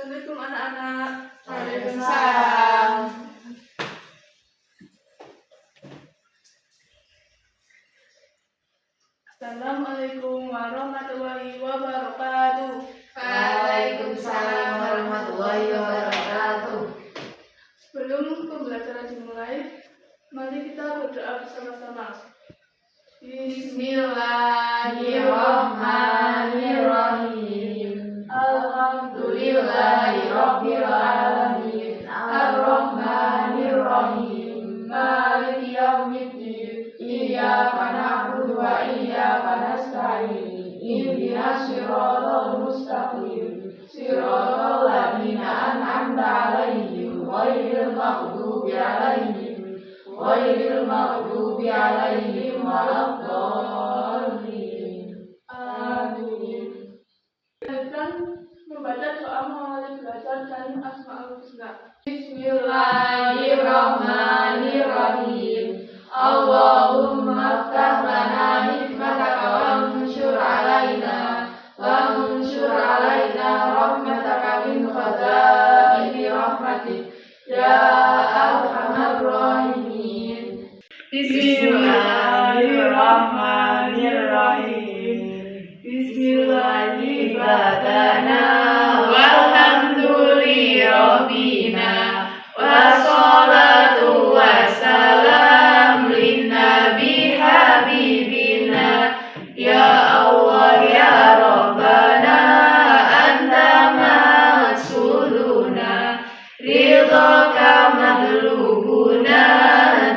Assalamualaikum anak-anak. Waalaikumsalam. Assalamualaikum warahmatullahi wabarakatuh. Waalaikumsalam warahmatullahi wabarakatuh. Sebelum pembelajaran dimulai, mari kita berdoa bersama-sama. Bismillahirrahmanirrahim. Alhamdulillahirabbil alamin. Arrahmanirrahim. Maliki yaumiddin. Iyyaka na'budu wa iyyaka nasta'in. Ihdinas siratal mustaqim. Siratal ladzina an'amta 'alaihim ghairil maghdubi 'alaihim waladdallin. Amin. Kita membaca doa mengawali belajar dari Asmaul Husna. Bismillahirrahmanirrahim. Allahumma aftah lana hikmataka wanshur alaina rahmataka min khazaini rahmatik ya arhamar rahimin. Bismillahirrahmanirrahim. Bismillahirrahmanirrahim. Walhamdulillahirobina wassalatu wassalam linnabi habibina ya Allah ya Rabbana anta maksuluna ridhaka madlubuna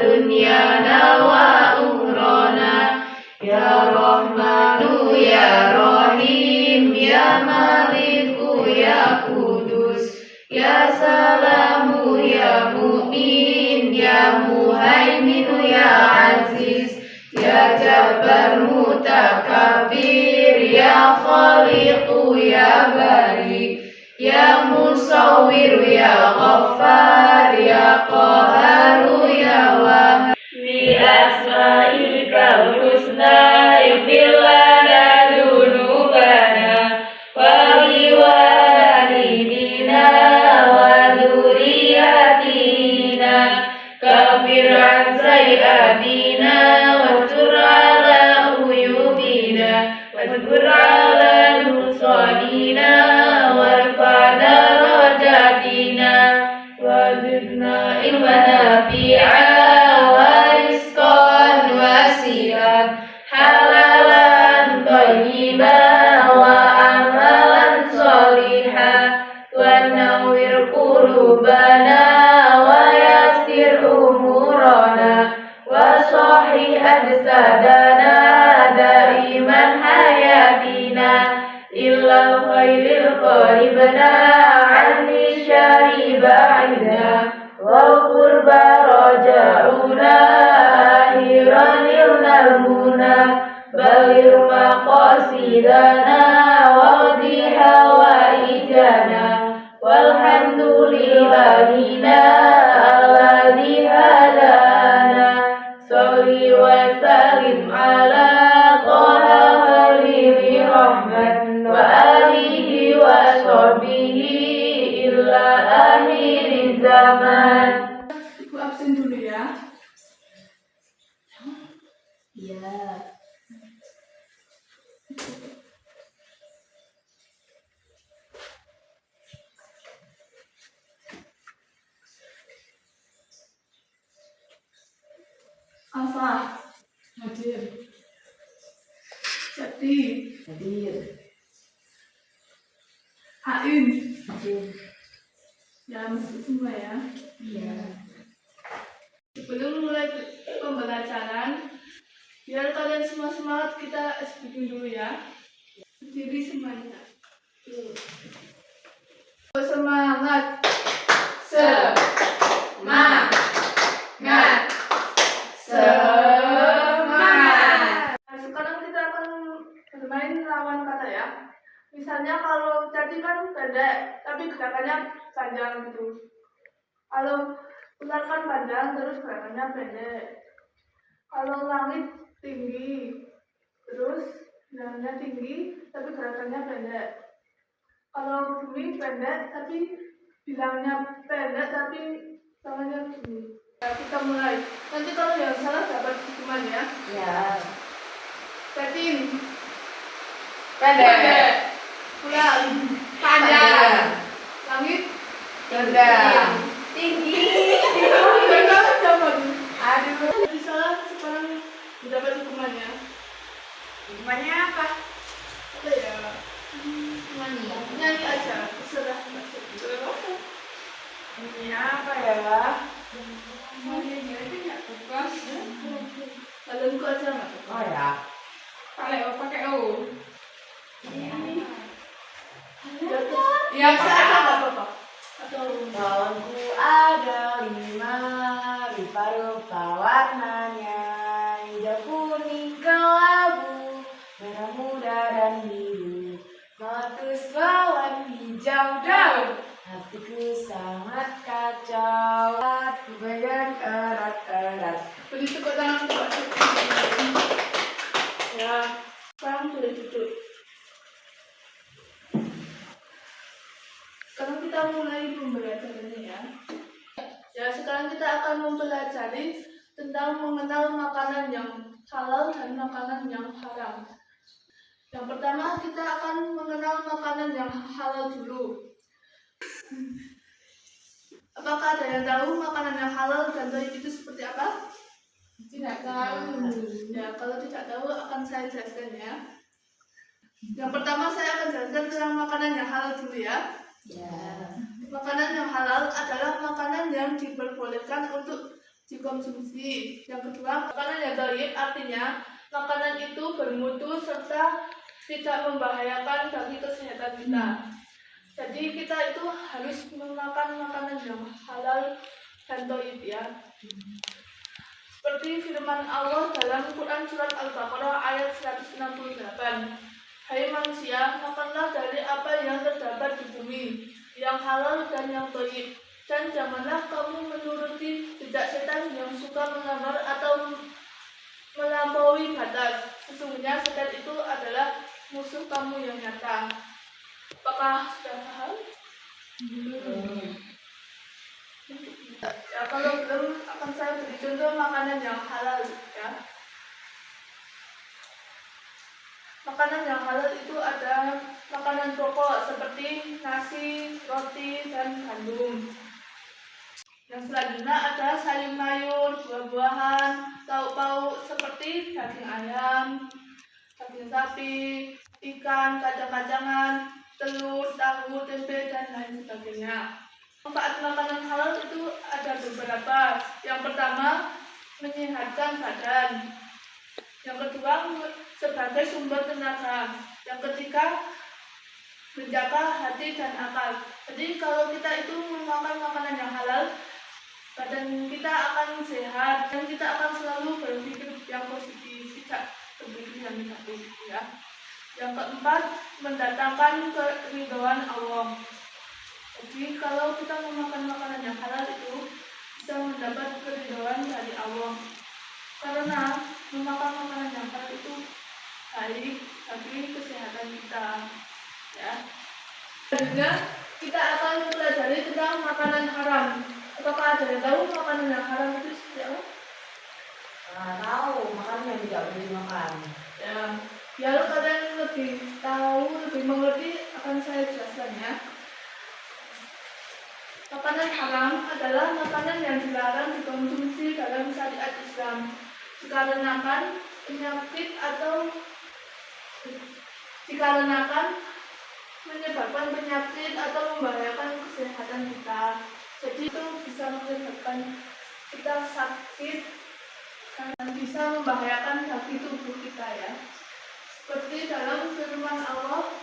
dunyana wa ukhrana ya Rahmanu ya Rahim ya Maliku ya Kudus ya Salamu ya Mu'min ya Muhaiminu ya Aziz ya Jabbar Mutakabir ya Khaliqu ya Bari ya Musawwir ya Ghaffar ya Qaharu ya Wahhab bi asma'ikal husna ighfir lana dzunubana wa liwalidina wa dzurriyyatina kafir an sayyi'atina wastur ala uyubina waskur ala nusanina warfa'na darajatina wazidna ilman nafi'a wa rizqan wasi'an halalan thayyiban wa amalan sholihan wa nawwir qulubana wa yassir umurana wa sahih ajsadana daiman hayatina illa khairil qaribna anni syari ba'ida wal qurba raja'una akhiran ilnalmuna balir maqasidana wadi hawaijana walhamdulillahina alladhi hadana sholli wa sallim ala taha khalili rahmat wa alihi wa sahbihi illa akhir zaman. Ibu absen dulu ya. Ya. Alfa. Hadir. Hadir. Ain. Hadir. Ya, masuk semua ya. Iya. Sebelum mulai pembelajaran, biar kalian semua semangat, kita speaking dulu ya. Berdiri semuanya. Semangat. Semangat. Semangat. Nah, sekarang kita akan bermain lawan kata ya. Misalnya kalau cacing kan pendek, tapi gerakannya panjang gitu. Kalau ular kan panjang, terus gerakannya pendek. Kalau langit tinggi, terus gerakannya tinggi, tapi gerakannya pendek. Kalau bumi pendek tapi bilangnya pendek tapi tangannya gini. Ya, kita mulai. Nanti kalau yang salah dapat hukuman ya. Ya. Petin. Pendek. Bulan. Panjang. Langit. Rendah. Tinggi. Jangan dapat. Aduh. Jadi salah sekarang dapat hukumannya. Hukumannya apa? Apa ya? Nyanyi aja. Terserah. Ini apa ya? Nyanyi aja nggak tugas. Kalau engkau aja nggak tugas. Oh ya. Pakai O. Ya bisa aja nggak apa-apa. Atau Tahunku ada 5, rupa-rupa warnanya, hijau, kuning, kelabu, merah muda dan biru, meletus lawan hijau daun. Hatiku sangat kacau, aku pegang erat-erat. begitu kok tangan coba. Ya, sekarang boleh duduk. Sekarang kita mulai pembelajarannya ya. Ya, sekarang kita akan mempelajari tentang mengenal makanan yang halal dan makanan yang haram. Yang pertama kita akan mengenal makanan yang halal dulu. Apakah ada yang tahu makanan yang halal dan thayyib itu seperti apa? Tidak tahu. Ya, kalau tidak tahu akan saya jelaskan ya. Yang pertama saya akan jelaskan tentang makanan yang halal dulu ya. Ya. Makanan yang halal adalah makanan yang diperbolehkan untuk dikonsumsi. Yang kedua, makanan yang thayyib artinya makanan itu bermutu serta tidak membahayakan bagi kesehatan kita. Jadi kita itu harus memakan makanan yang halal dan thayyib ya. Seperti firman Allah dalam Quran surat Al-Baqarah ayat 168. Hai manusia, makanlah dari apa yang terdapat di bumi, yang halal dan yang thayyib, dan janganlah kamu menuruti jejak setan yang suka melanggar atau melampaui batas. Sesungguhnya setan itu adalah musuh kamu yang nyata. Apakah sudah paham? Ya, kalau belum akan saya beri contoh makanan yang halal ya. Makanan yang halal itu ada makanan pokok seperti nasi, roti, dan gandum. Yang selanjutnya ada sayur-mayur, buah-buahan, lauk pauk seperti daging ayam, daging sapi, ikan, kacang-kacangan, telur, tahu, tempe, dan lain sebagainya. Manfaat makanan halal itu ada beberapa. Yang pertama, menyehatkan badan. Yang kedua, sebagai sumber tenaga. Yang ketiga, menjaga hati dan akal. Jadi kalau kita itu memakan makanan yang halal, badan kita akan sehat dan kita akan selalu berpikir yang positif, tidak berpikir yang negatif ya. Yang keempat, mendatangkan keridhaan Allah. Jadi kalau kita memakan makanan yang halal itu bisa mendapat keridhaan dari Allah. Karena memakan makanan yang halal itu baik bagi kesehatan kita ya. Selanjutnya kita akan mempelajari tentang makanan haram. Apakah ada yang tahu makanan yang haram itu seperti apa? Tahu, makanan yang tidak boleh dimakan. Ya, biar kalian lebih tahu, lebih mengerti akan saya jelaskan ya. Makanan haram adalah makanan yang dilarang dikonsumsi dalam syariat Islam dikarenakan penyakit atau menyebabkan penyakit atau membahayakan kesehatan kita. Jadi itu bisa menyebabkan kita sakit dan bisa membahayakan bagi tubuh kita ya. Seperti dalam firman Allah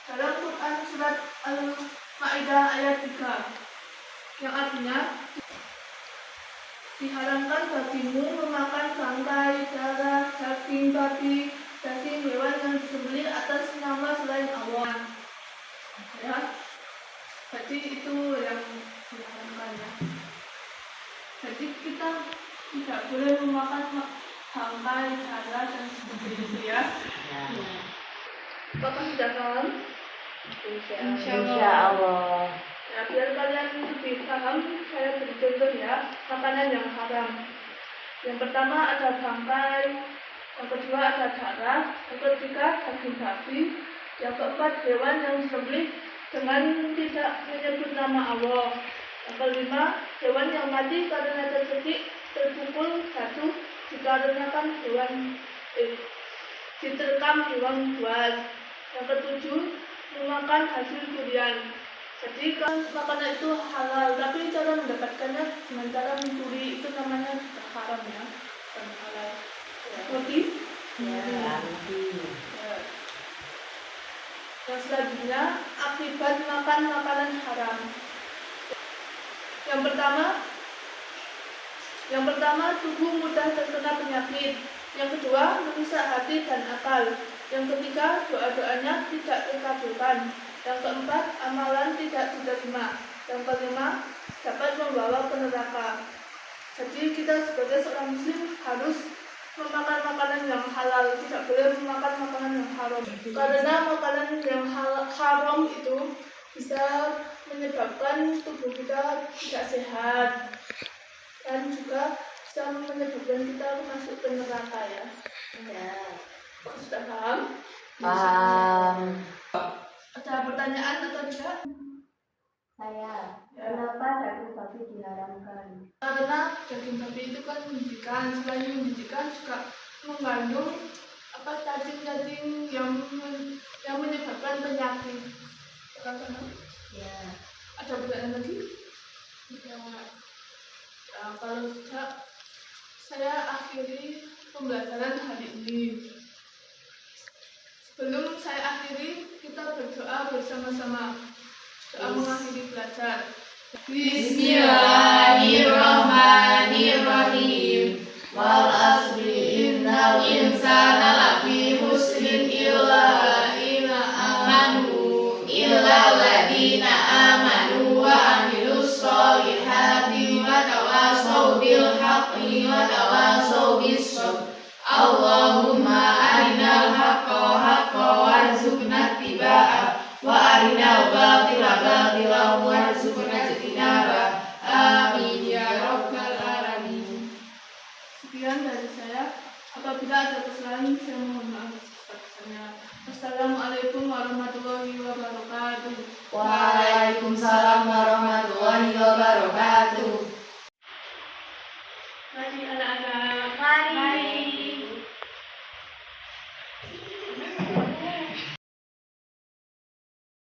dalam Quran surat Al-Maidah ayat 3 yang artinya diharamkan bagimu memakan bangkai, darah, daging babi, daging hewan yang disembelih atas nama selain Allah. Ya, jadi itu yang diharamkan ya. Jadi kita tidak boleh memakan bangkai, darah dan sebagainya ya. Apakah sudah paham? Insya Allah. Ya, biar kalian lebih paham, saya beri contoh ya, makanan yang haram. Yang pertama ada bangkai, yang kedua ada darah, yang ketiga daging babi, yang keempat hewan yang disembelih dengan tidak menyebut nama Allah. Yang kelima, hewan yang mati karena terpukul jatuh dikarenakan diterkam hewan buas. Yang ketujuh, memakan hasil curian. Jadi kan makanan itu halal, tapi cara mendapatkannya dengan cara mencuri itu namanya haram ya, bukan halal. Ngerti? Ya, nanti. Yang selanjutnya, akibat makan makanan haram. Yang pertama, tubuh mudah terkena penyakit. Yang kedua, merusak hati dan akal. Yang ketiga, doa-doanya tidak terkabulkan. Yang keempat, amalan tidak diterima. Yang kelima, dapat membawa ke neraka. Jadi kita sebagai seorang muslim harus memakan makanan yang halal, tidak boleh memakan makanan yang haram. Karena makanan yang haram itu bisa menyebabkan tubuh kita tidak sehat dan juga bisa menyebabkan kita masuk ke neraka ya. Sudah paham? Paham. Ada pertanyaan atau tidak? Saya, kenapa daging babi diharamkan? Karena daging babi itu kan menjijikan, selain menjijikan juga mengandung cacing-cacing yang menyebabkan penyakit. Ya. Ada pertanyaan lagi? Ya, kalau tidak, saya akhiri pembelajaran hari ini. Sebelum saya akhiri, kita berdoa bersama-sama. Doa mengakhiri belajar. Bismillahirrahmanirrahim. Wal asri innal insana lafi khusrin illa alladziina aamanu wa 'amilus sholihati wa tawashaw bil haqqi wa tawashaw bis sabr. Allahumma arinal haqqa haqqan warzuqna ittiba'ah wa arinal batila batilan warzuqna ijtinabah. Amin ya rabbal alamin. Sekian dari saya. Apabila ada kesalahan, saya mohon maaf atas. Assalamualaikum warahmatullahi wabarakatuh. Waalaikumsalam